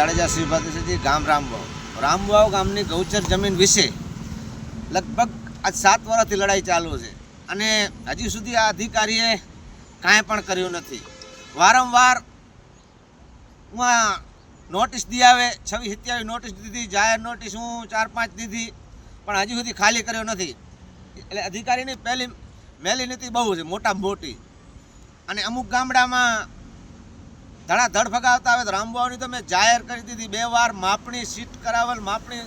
જાડેજા શ્રી ભદ્રસિંહજી, ગામ રામવાવ ગામની ગૌચર જમીન વિશે લગભગ આજ 7 વર્ષથી લડાઈ ચાલુ છે અને હજી સુધી આ અધિકારીએ કાંઈ પણ કર્યું નથી. વારંવાર નોટિસ દી આવે, 26-27 નોટિસ દીધી, જાહેર નોટિસ હું 4-5 દીધી, પણ હજી સુધી ખાલી કર્યો નથી. એટલે અધિકારીની મેલી નીતિ બહુ છે, મોટી. અને અમુક ગામડામાં ધડાધડ ફગાવતા આવે તો રામવાવની તો મેં જાહેર કરી દીધી. 2 વાર માપણી સીટ કરાવેલ, માપણી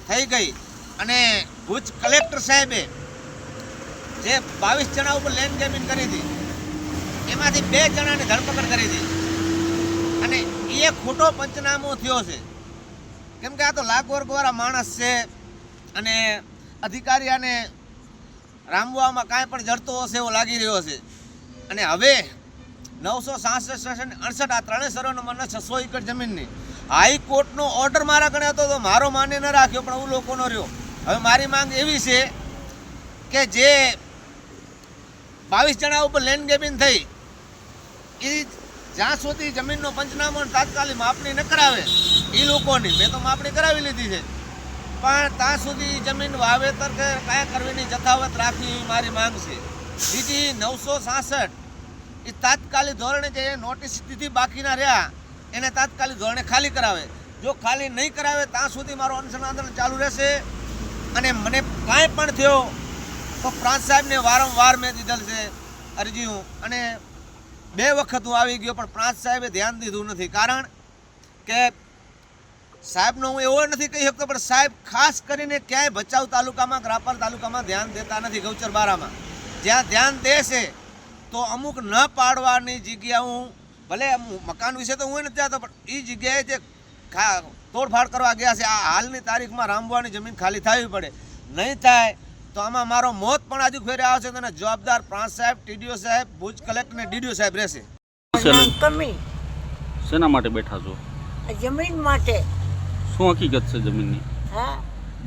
થઈ ગઈ અને ભુજ કલેક્ટર સાહેબે જે 22 જણા ઉપર લેન્ડ ગેમિંગ કરી હતી એમાંથી 2 જણાની ધરપકડ કરી હતી અને એ ખોટો પંચનામો થયો છે. કેમ કે આ તો લાખ વર્ગવાળા માણસ છે અને અધિકારી આને રામવાવમાં કાંઈ પણ જડતો હશે એવો લાગી રહ્યો છે. અને હવે 966 68 આ 3 સર્વેનંબરના 600 એકર જમીનની હાઈકોર્ટનો ઓર્ડર મારા ગણે હતો તો મારો માન્ય ન રાખ્યો, પણ હું લોકોનો રહ્યો. હવે મારી માંગ એવી છે કે જે 22 જણા ઉપર લેન્ડ ગેમિંગ થઈ એ જ્યાં સુધી જમીનનો પંચનામો તાત્કાલિક માપણી ન કરાવે એ લોકોની, મેં તો માપણી કરાવી લીધી છે, પણ ત્યાં સુધી જમીન વાવેતર કે કાંઈ કરવીની જથાવત રાખવી મારી માંગ છે. બીજી 966 એ તાત્કાલિક ધોરણે જે નોટિસ દીધી બાકીના રહ્યા એને તાત્કાલિક ધોરણે ખાલી કરાવે. જો ખાલી નહીં કરાવે ત્યાં સુધી મારો અનશન આંદોલન ચાલુ રહેશે. અને મને કાંઈ પણ થયો તો પ્રાંત સાહેબને વારંવાર મેં દીધેલ છે અરજી હું, અને 2 વખત હું આવી ગયો પણ પ્રાંત સાહેબે ધ્યાન દીધું નથી. કારણ કે સાહેબનો હું એવો નથી કહી શકતો, પણ સાહેબ ખાસ કરીને ક્યાંય ભચાઉ તાલુકામાં, રાપર તાલુકામાં ધ્યાન દેતા નથી. ગૌચર બારામાં જ્યાં ધ્યાન દેશે તો અમુક ન પાડવાની જગ્યા હું ભલે મકાન વિશે તો હું નથી જતો, પણ એ જગ્યાએ જે તોડફાડ કરવા ગયા છે આ હાલની તારીખમાં રામવાવની જમીન ખાલી થવી પડે. નહીં થાય તો આમાં મારો મોત પણ આજુ ફેરે આવશે. તેને જવાબદાર પ્રાંત સાહેબ, ટીડીઓ સાહેબ, ભુજ કલેક્ટર ને ડીડીઓ સાહેબ રહેશે. કમી શેના માટે બેઠા છો? જમીન માટે. શું હકીકત છે જમીનની? હા,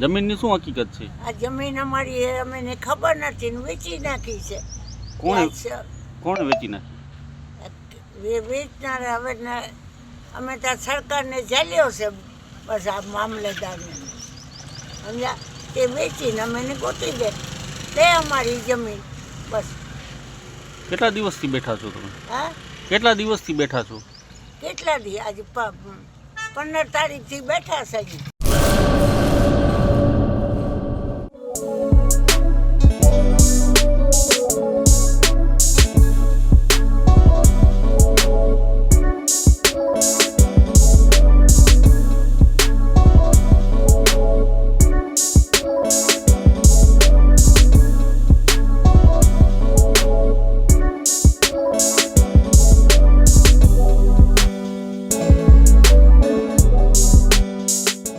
જમીનની શું હકીકત છે? આ જમીન અમારી અમને ખબર નથી ને વેચી નાખી છે. કોણ વેચી નાખી? વેચનાર હવે અમે ત્યાં સરકારને ઝાલ્યો છે બસ આ મામલેદારને સમજ્યા, તે વેચીને અમે ગોતી દે તે અમારી જમીન બસ. કેટલા દિવસથી બેઠા છો તમે? હા, કેટલા દિવસથી બેઠા છો? કેટલા દી આજે 15 તારીખથી બેઠા છે.